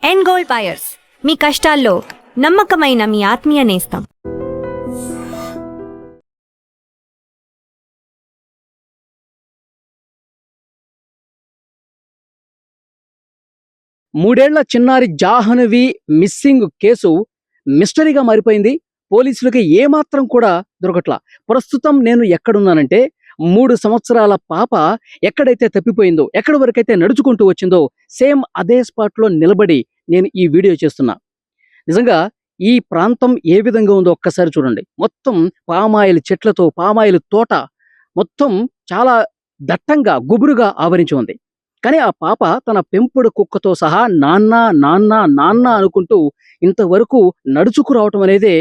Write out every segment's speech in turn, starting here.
End gold buyers, మీ కష్టాల్లో నమ్మకమైన మీ ఆత్మీయ నేస్తం. మూడేళ్ల చిన్నారి జాహ్నవి మిస్సింగ్ కేసు మిస్టరీగా మారిపోయింది. పోలీసులకి ఏమాత్రం కూడా దొరకట్లా. ప్రస్తుతం నేను ఎక్కడున్నానంటే 3 సంవత్సరాల పాప ఎక్కడైతే తప్పిపోయిందో, ఎక్కడి వరకైతే నడుచుకుంటూ వచ్చిందో సేమ్ అదే స్పాట్లో నిలబడి నేను ఈ వీడియో చేస్తున్నా. నిజంగా ఈ ప్రాంతం ఏ విధంగా ఉందో ఒక్కసారి చూడండి. మొత్తం పామాయిల్ చెట్లతో, పామాయిల్ తోట మొత్తం చాలా దట్టంగా గుబురుగా ఆవరించి ఉంది. కానీ ఆ పాప తన పెంపుడు కుక్కతో సహా నాన్న నాన్న నాన్న అనుకుంటూ ఇంతవరకు నడుచుకు రావటం అనేదే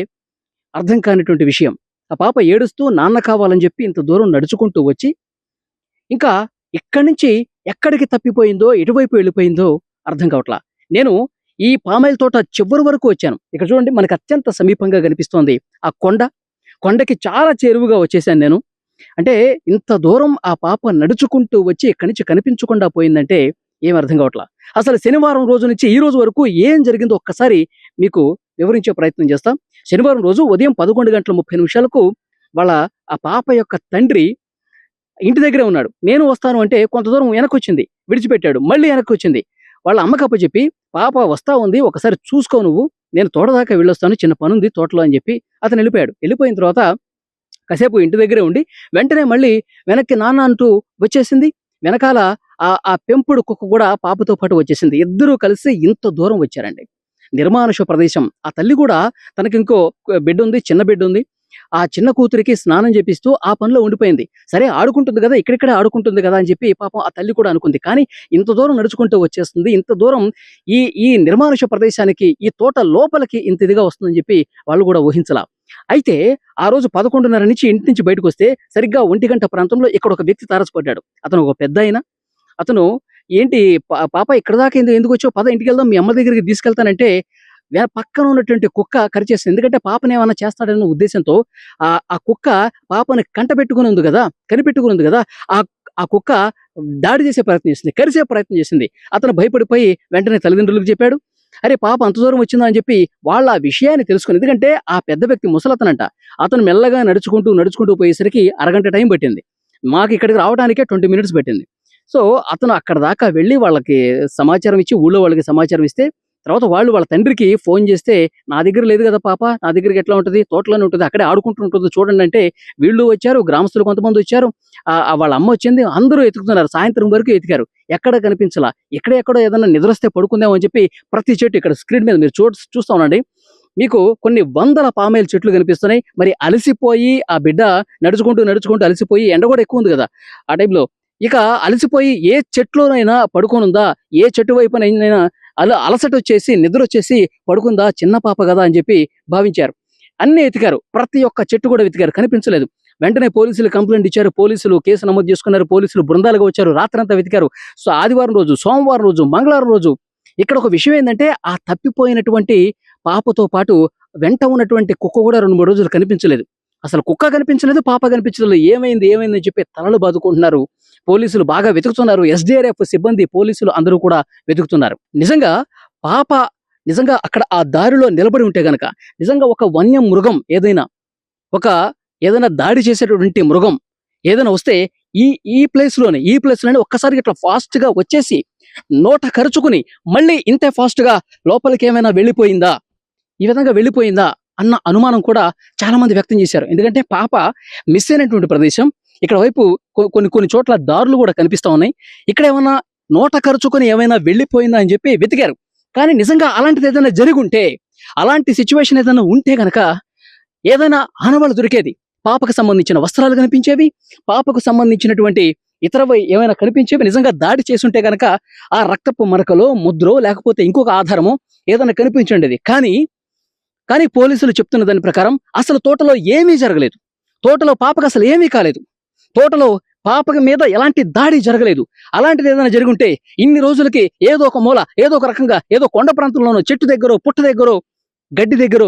అర్థం కానిటువంటి విషయం. ఆ పాప ఏడుస్తూ నాన్న కావాలని చెప్పి ఇంత దూరం నడుచుకుంటూ వచ్చి ఇంకా ఇక్కడి నుంచి ఎక్కడికి తప్పిపోయిందో, ఎటువైపు వెళ్ళిపోయిందో అర్థం కావట్లా. నేను ఈ పామాయిల్ తోట చివరి వరకు వచ్చాను. ఇక్కడ చూడండి, మనకు అత్యంత సమీపంగా కనిపిస్తోంది ఆ కొండకి చాలా చేరువుగా వచ్చేసాను నేను. అంటే ఇంత దూరం ఆ పాప నడుచుకుంటూ వచ్చి ఇక్కడి నుంచి కనిపించకుండా పోయిందంటే ఏం అర్థం కావట్లా. అసలు శనివారం రోజు నుంచి ఈ రోజు వరకు ఏం జరిగిందో ఒక్కసారి మీకు వివరించే ప్రయత్నం చేస్తాం. శనివారం రోజు ఉదయం 11:30 వాళ్ళ ఆ పాప యొక్క తండ్రి ఇంటి దగ్గరే ఉన్నాడు. నేను వస్తాను అంటే కొంత దూరం వెనకొచ్చింది, విడిచిపెట్టాడు, మళ్ళీ వెనక్కొచ్చింది. వాళ్ళ అమ్మకి అప్పచెప్పి, పాప వస్తా ఉంది, ఒకసారి చూసుకో నువ్వు, నేను తోట దాకా వెళ్ళొస్తాను, చిన్న పనుంది తోటలో అని చెప్పి అతను వెళ్ళిపోయాడు. వెళ్ళిపోయిన తర్వాత కాసేపు ఇంటి దగ్గరే ఉండి వెంటనే మళ్ళీ వెనక్కి నాన్న అంటూ వచ్చేసింది. వెనకాల ఆ పెంపుడు కుక్క కూడా పాపతో పాటు వచ్చేసింది. ఇద్దరూ కలిసి ఇంత దూరం వచ్చారండి. నిర్మానుష ప్రదేశం. ఆ తల్లి కూడా తనకింకో బిడ్డ ఉంది, చిన్న బిడ్డ ఉంది. ఆ చిన్న కూతురికి స్నానం చేపిస్తూ ఆ పనిలో ఉండిపోయింది. సరే ఆడుకుంటుంది కదా, ఇక్కడిక్కడే ఆడుకుంటుంది కదా అని చెప్పి పాపం ఆ తల్లి కూడా అనుకుంది. కానీ ఇంత దూరం నడుచుకుంటూ వచ్చేస్తుంది, ఇంత దూరం ఈ నిర్మానుష ప్రదేశానికి, ఈ తోట లోపలికి ఇంత ఇదిగా వస్తుందని చెప్పి వాళ్ళు కూడా ఊహించలా. అయితే ఆ రోజు 11:30 నుంచి ఇంటి నుంచి బయటకు వస్తే సరిగ్గా 1 గంట ప్రాంతంలో ఇక్కడ ఒక వ్యక్తి తారసపడ్డాడు. అతను ఒక పెద్దాయన. అతను ఏంటి పాప ఇక్కడ దాకా ఎందుకు వచ్చావు, పద ఇంటికి వెళ్దాం, మీ అమ్మ దగ్గరికి తీసుకెళ్తానంటే పక్కన ఉన్నటువంటి కుక్క కరిచేసింది. ఎందుకంటే పాపని ఏమన్నా చేస్తాడన్న ఉద్దేశంతో ఆ కుక్క పాపని కనిపెట్టుకుని ఉంది కదా, ఆ కుక్క దాడి చేసే ప్రయత్నం చేసింది, కరిసే ప్రయత్నం చేసింది. అతను భయపడిపోయి వెంటనే తల్లిదండ్రులకు చెప్పాడు. అరే పాప అంత దూరం వచ్చిందా అని చెప్పి వాళ్ళ ఆ విషయాన్ని తెలుసుకుని, ఎందుకంటే ఆ పెద్ద వ్యక్తి ముసలతనంట. అతను మెల్లగా నడుచుకుంటూ పోయేసరికి అరగంట టైం పట్టింది. మాకు ఇక్కడికి రావడానికే 20 మినిట్స్ పట్టింది. సో అతను అక్కడ దాకా వెళ్ళి వాళ్ళకి సమాచారం ఇచ్చి, ఊళ్ళో వాళ్ళకి సమాచారం ఇస్తే, తర్వాత వాళ్ళు వాళ్ళ తండ్రికి ఫోన్ చేస్తే, నా దగ్గర లేదు కదా పాప, నా దగ్గరికి ఎట్లా ఉంటుంది, తోటలోనే ఉంటుంది, అక్కడే ఆడుకుంటూ ఉంటుంది చూడండి అంటే వీళ్ళు వచ్చారు, గ్రామస్తులు కొంతమంది వచ్చారు, వాళ్ళ అమ్మ వచ్చింది, అందరూ ఎతుకుతున్నారు. సాయంత్రం వరకు ఎతికారు, ఎక్కడ కనిపించలా. ఎక్కడెక్కడో ఏదైనా నిద్రొస్తే పడుకుందాం అని చెప్పి ప్రతి చెట్టు, ఇక్కడ స్క్రీన్ మీద మీరు చూస్తా ఉండండి, మీకు కొన్ని వందల పామాయిల్ చెట్లు కనిపిస్తున్నాయి. మరి అలసిపోయి ఆ బిడ్డ నడుచుకుంటూ అలసిపోయి, ఎండ కూడా ఎక్కువ ఉంది కదా ఆ టైంలో, ఇక అలసిపోయి ఏ చెట్లోనైనా పడుకోనుందా, ఏ చెట్టు వైపునైనా అలసట వచ్చేసి నిద్ర వచ్చేసి పడుకుందా, చిన్న పాప కదా అని చెప్పి భావించారు. అన్ని ఎతికారు, ప్రతి ఒక్క చెట్టు కూడా వెతికారు, కనిపించలేదు. వెంటనే పోలీసులు కంప్లైంట్ ఇచ్చారు, పోలీసులు కేసు నమోదు చేసుకున్నారు, పోలీసులు బృందాలుగా వచ్చారు, రాత్రంతా వెతికారు. సో ఆదివారం రోజు, సోమవారం రోజు, మంగళవారం రోజు. ఇక్కడ ఒక విషయం ఏంటంటే, ఆ తప్పిపోయినటువంటి పాపతో పాటు వెంట ఉన్నటువంటి కుక్క కూడా 2-3 రోజులు కనిపించలేదు. అసలు కుక్క కనిపించలేదు, పాప కనిపించలేదు. ఏమైంది అని చెప్పి తలలు బాదుకుంటున్నారు. పోలీసులు బాగా వెతుకుతున్నారు. SDRF సిబ్బంది, పోలీసులు అందరూ కూడా వెతుకుతున్నారు. పాప నిజంగా అక్కడ ఆ దారిలో నిలబడి ఉంటే గనక, నిజంగా ఒక వన్య మృగం ఏదైనా దాడి చేసేటువంటి మృగం ఏదైనా వస్తే ఈ ప్లేస్లోనే ఒక్కసారి ఇట్లా ఫాస్ట్ గా వచ్చేసి నోట కరుచుకుని మళ్ళీ ఇంతే ఫాస్ట్ గా లోపలికి ఏమైనా వెళ్ళిపోయిందా, ఈ విధంగా వెళ్ళిపోయిందా అన్న అనుమానం కూడా చాలా మంది వ్యక్తం చేశారు. ఎందుకంటే పాప మిస్ అయినటువంటి ప్రదేశం, ఇక్కడ వైపు కొన్ని చోట్ల దారులు కూడా కనిపిస్తా ఉన్నాయి. ఇక్కడ ఏమైనా నోట ఖర్చుకొని ఏమైనా వెళ్ళిపోయిందా అని చెప్పి వెతికారు. కానీ నిజంగా అలాంటిది ఏదైనా జరుగుంటే, అలాంటి సిచ్యువేషన్ ఏదైనా ఉంటే గనక ఏదైనా ఆనవాళ్ళు దొరికేది. పాపకు సంబంధించిన వస్త్రాలు కనిపించేవి, పాపకు సంబంధించినటువంటి ఇతరవి ఏమైనా కనిపించేవి. నిజంగా దాడి చేసుంటే గనక ఆ రక్తపు మరకలో, ముద్రో, లేకపోతే ఇంకొక ఆధారమో ఏదైనా కనిపించండేది. కానీ పోలీసులు చెప్తున్న దాని ప్రకారం అసలు తోటలో ఏమీ జరగలేదు. తోటలో పాపకు అసలు ఏమీ కాలేదు. తోటలో పాపకి మీద ఎలాంటి దాడి జరగలేదు. అలాంటిది ఏదైనా జరుగుంటే ఇన్ని రోజులకి ఏదో ఒక మూల, ఏదో ఒక రకంగా, ఏదో కొండ ప్రాంతంలోనో, చెట్టు దగ్గర, పుట్ట దగ్గర, గడ్డి దగ్గర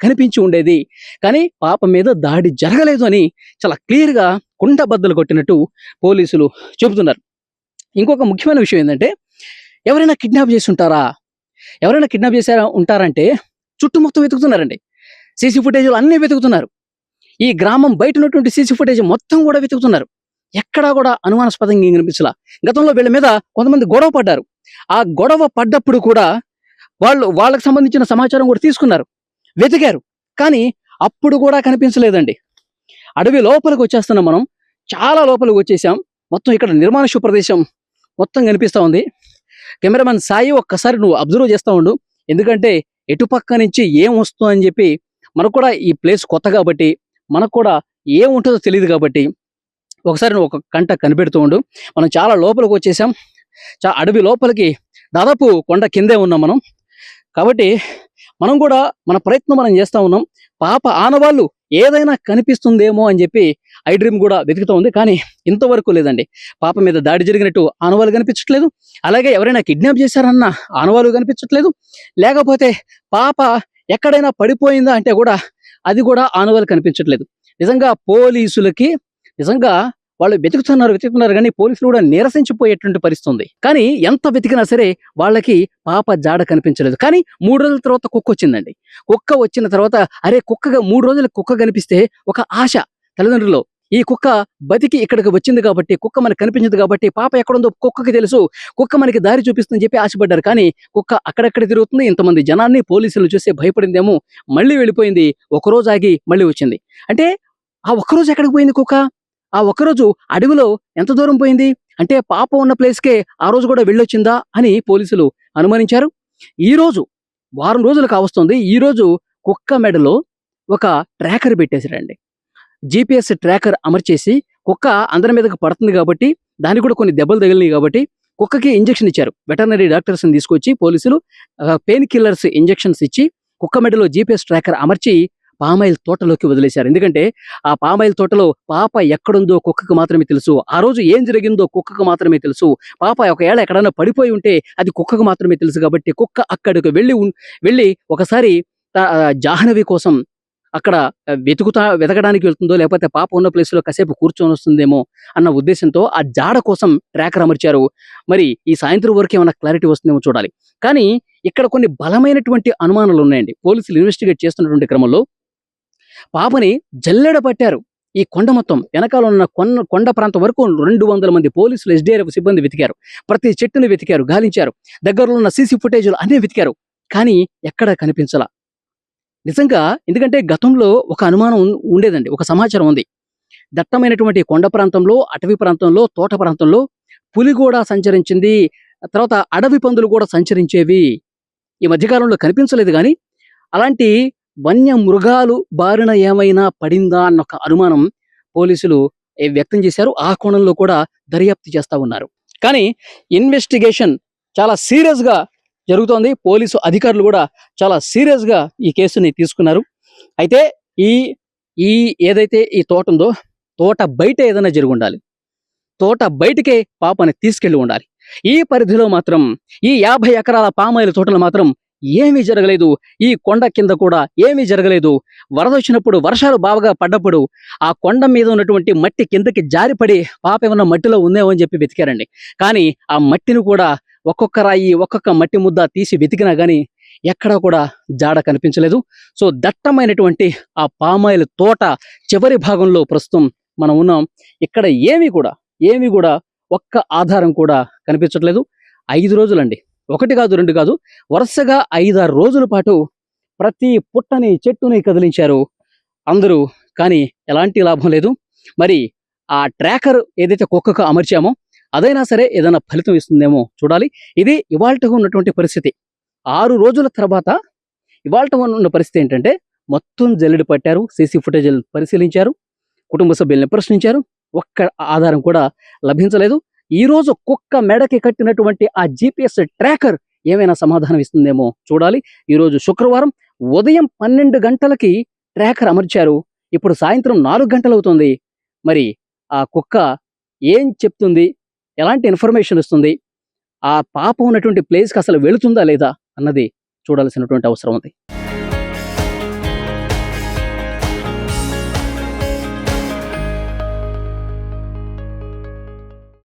కనిపించి ఉండేది. కానీ పాప మీద దాడి జరగలేదు అని చాలా క్లియర్ గా కుండ బద్దలు కొట్టినట్టు పోలీసులు చెబుతున్నారు. ఇంకొక ముఖ్యమైన విషయం ఏంటంటే, ఎవరైనా కిడ్నాప్ చేసి ఉంటారా, ఎవరైనా కిడ్నాప్ చేశారా ఉంటారంటే చుట్టూ మొత్తం వెతుకుతున్నారండి. సీసీ ఫుటేజ్లు అన్నీ వెతుకుతున్నారు. ఈ గ్రామం బయట ఉన్నటువంటి సీసీ ఫుటేజ్ మొత్తం కూడా వెతుకుతున్నారు. ఎక్కడా కూడా అనుమానాస్పదంగా ఏం కనిపించలా. గతంలో వీళ్ళ మీద కొంతమంది గొడవ పడ్డారు. ఆ గొడవ పడ్డప్పుడు కూడా వాళ్ళకి సంబంధించిన సమాచారం కూడా తీసుకున్నారు, వెతికారు. కానీ అప్పుడు కూడా కనిపించలేదండి. అడవి లోపలికి వచ్చేస్తున్నాం మనం. చాలా లోపలికి వచ్చేసాం. మొత్తం ఇక్కడ నిర్మానుష్య ప్రదేశం మొత్తం కనిపిస్తా ఉంది. కెమెరామెన్ సాయి ఒక్కసారి నువ్వు అబ్జర్వ్ చేస్తా ఉండు. ఎందుకంటే ఎటుపక్క నుంచి ఏం వస్తుందో అని చెప్పి, మనకు కూడా ఈ ప్లేస్ కొత్త కాబట్టి, మనకు కూడా ఏం ఉంటుందో తెలియదు కాబట్టి ఒకసారి నువ్వు ఒక కంట కనిపెడుతూ ఉండు. మనం చాలా లోపలికి వచ్చేసాం. అడవి లోపలికి దాదాపు కొండ కిందే ఉన్నాం మనం. కాబట్టి మనం కూడా మన ప్రయత్నం మనం చేస్తా ఉన్నాం. పాప ఆనవాళ్ళు ఏదైనా కనిపిస్తుందేమో అని చెప్పి ఐ డ్రీమ్ కూడా వెతుకుతూ ఉంది. కానీ ఇంతవరకు లేదండి. పాప మీద దాడి జరిగినట్టు ఆనవాళ్ళు కనిపించట్లేదు. అలాగే ఎవరైనా కిడ్నాప్ చేశారన్న ఆనవాళ్ళు కనిపించట్లేదు. లేకపోతే పాప ఎక్కడైనా పడిపోయిందా అంటే కూడా అది కూడా ఆనవాళ్ళు కనిపించట్లేదు. నిజంగా పోలీసులకి నిజంగా వాళ్ళు వెతుకుతున్నారు కానీ పోలీసులు కూడా నీరసించిపోయేటువంటి పరిస్థితి ఉంది. కానీ ఎంత వెతికినా సరే వాళ్ళకి పాప జాడ కనిపించలేదు. కానీ 3 రోజుల తర్వాత కుక్క వచ్చిందండి. కుక్క వచ్చిన తర్వాత అరే కుక్కగా 3 రోజులకు కుక్క కనిపిస్తే ఒక ఆశ తల్లిదండ్రులు, ఈ కుక్క బతికి ఇక్కడికి వచ్చింది కాబట్టి, కుక్క మనకు కనిపించింది కాబట్టి పాప ఎక్కడుందో కుక్కకి తెలుసు, కుక్క మనకి దారి చూపిస్తుందని చెప్పి ఆశపడ్డారు. కానీ కుక్క అక్కడెక్కడ తిరుగుతుంది. ఇంతమంది జనాన్ని పోలీసులు చూసి భయపడిందేమో, మళ్ళీ వెళ్ళిపోయింది. ఒకరోజు ఆగి మళ్ళీ వచ్చింది. అంటే ఆ ఒక్కరోజు ఎక్కడికి పోయింది కుక్క? ఆ ఒక్కరోజు అడవిలో ఎంత దూరం పోయింది అంటే పాప ఉన్న ప్లేస్కే ఆ రోజు కూడా వెళ్ళొచ్చిందా అని పోలీసులు అనుమానించారు. ఈ రోజు వారం రోజులు కావస్తుంది. ఈ రోజు కుక్క మెడలో ఒక ట్రాకర్ పెట్టేశారండి. GPS ట్రాకర్ అమర్చేసి, కుక్క అందరి మీదకి పడుతుంది కాబట్టి, దానికి కూడా కొన్ని దెబ్బలు తగిలినాయి కాబట్టి కుక్కకి ఇంజెక్షన్ ఇచ్చారు. వెటర్నరీ డాక్టర్స్ని తీసుకొచ్చి పోలీసులు పెయిన్ కిల్లర్స్ ఇంజెక్షన్స్ ఇచ్చి కుక్క మెడలో GPS ట్రాకర్ అమర్చి పామాయిల్ తోటలోకి వదిలేశారు. ఎందుకంటే ఆ పామాయిల్ తోటలో పాప ఎక్కడుందో కుక్కకు మాత్రమే తెలుసు. ఆ రోజు ఏం జరిగిందో కుక్కకు మాత్రమే తెలుసు. పాప ఒకవేళ ఎక్కడైనా పడిపోయి ఉంటే అది కుక్కకు మాత్రమే తెలుసు. కాబట్టి కుక్క అక్కడికి వెళ్ళి ఒకసారి జాహ్నవి కోసం అక్కడ వెతకడానికి వెళ్తుందో, లేకపోతే పాప ఉన్న ప్లేస్ లో కాసేపు కూర్చొని వస్తుందేమో అన్న ఉద్దేశంతో ఆ జాడ కోసం ట్రాకర్ అమర్చారు. మరి ఈ సాయంత్రం వరకు ఏమైనా క్లారిటీ వస్తుందేమో చూడాలి. కానీ ఇక్కడ కొన్ని బలమైనటువంటి అనుమానాలు ఉన్నాయండి. పోలీసులు ఇన్వెస్టిగేట్ చేస్తున్నటువంటి క్రమంలో పాపని జల్లెడ పట్టారు. ఈ కొండ మొత్తం వెనకాల ఉన్న కొండ ప్రాంతం వరకు 200 మంది పోలీసులు, SDRF సిబ్బంది వెతికారు. ప్రతి చెట్టును వెతికారు, గాలించారు. దగ్గరలో ఉన్న సీసీ ఫుటేజ్లు అన్నీ వెతికారు. కానీ ఎక్కడ కనిపించలా. నిజంగా ఎందుకంటే గతంలో ఒక అనుమానం ఉండేదండి, ఒక సమాచారం ఉంది. దట్టమైనటువంటి కొండ ప్రాంతంలో, అటవీ ప్రాంతంలో, తోట ప్రాంతంలో పులి కూడా సంచరించింది. తర్వాత అడవి పందులు కూడా సంచరించేవి. ఈ మధ్యకాలంలో కనిపించలేదు. కానీ అలాంటి వన్య మృగాలు బారిన ఏమైనా పడిందా అన్న ఒక అనుమానం పోలీసులు వ్యక్తం చేశారు. ఆ కోణంలో కూడా దర్యాప్తు చేస్తా ఉన్నారు. కానీ ఇన్వెస్టిగేషన్ చాలా సీరియస్ గా జరుగుతోంది. పోలీసు అధికారులు కూడా చాలా సీరియస్ గా ఈ కేసుని తీసుకున్నారు. అయితే ఈ ఏదైతే ఈ తోట ఉందో, తోట బయట ఏదైనా జరిగి ఉండాలి. తోట బయటకే పాపని తీసుకెళ్లి ఉండాలి. ఈ పరిధిలో మాత్రం, ఈ 50 ఎకరాల పామాయిల తోటలు మాత్రం ఏమీ జరగలేదు. ఈ కొండ కింద కూడా ఏమీ జరగలేదు. వరద వచ్చినప్పుడు, వర్షాలు బాగా పడ్డప్పుడు ఆ కొండ మీద ఉన్నటువంటి మట్టి కిందకి జారిపడి పాప ఏమన్నా మట్టిలో ఉందేమో అని చెప్పి వెతికారండి. కానీ ఆ మట్టిని కూడా ఒక్కొక్క రాయి, ఒక్కొక్క మట్టి ముద్ద తీసి వెతికినా కానీ ఎక్కడా కూడా జాడ కనిపించలేదు. సో దట్టమైనటువంటి ఆ పామాయిల్ తోట చివరి భాగంలో ప్రస్తుతం మనం ఉన్నాం. ఇక్కడ ఏమీ కూడా ఒక్క ఆధారం కూడా కనిపించట్లేదు. 5 రోజులండి, 1 కాదు 2 కాదు, వరుసగా 5-6 రోజుల పాటు ప్రతి పుట్టని, చెట్టుని కదిలించారు అందరూ. కానీ ఎలాంటి లాభం లేదు. మరి ఆ ట్రాకర్ ఏదైతే కుక్కకు అమర్చామో అదైనా సరే ఏదైనా ఫలితం ఇస్తుందేమో చూడాలి. ఇది ఇవాల్టగా ఉన్నటువంటి పరిస్థితి. 6 రోజుల తర్వాత ఇవాల్ట ఉన్న పరిస్థితి ఏంటంటే, మొత్తం జల్లెడ పట్టారు, సీసీ ఫుటేజ్ పరిశీలించారు, కుటుంబ సభ్యుల్ని ప్రశ్నించారు. ఒక్క ఆధారం కూడా లభించలేదు. ఈ రోజు కుక్క మెడకి కట్టినటువంటి ఆ GPS ట్రాకర్ ఏమైనా సమాధానం ఇస్తుందేమో చూడాలి. ఈరోజు శుక్రవారం ఉదయం 12 గంటలకి ట్రాకర్ అమర్చారు. ఇప్పుడు సాయంత్రం 4 గంటలు అవుతుంది. మరి ఆ కుక్క ఏం చెప్తుంది, ఎలాంటి ఇన్ఫర్మేషన్ ఇస్తుంది, ఆ పాప ఉన్నటువంటి ప్లేస్కి అసలు వెళుతుందా లేదా అన్నది చూడాల్సినటువంటి అవసరం ఉంది.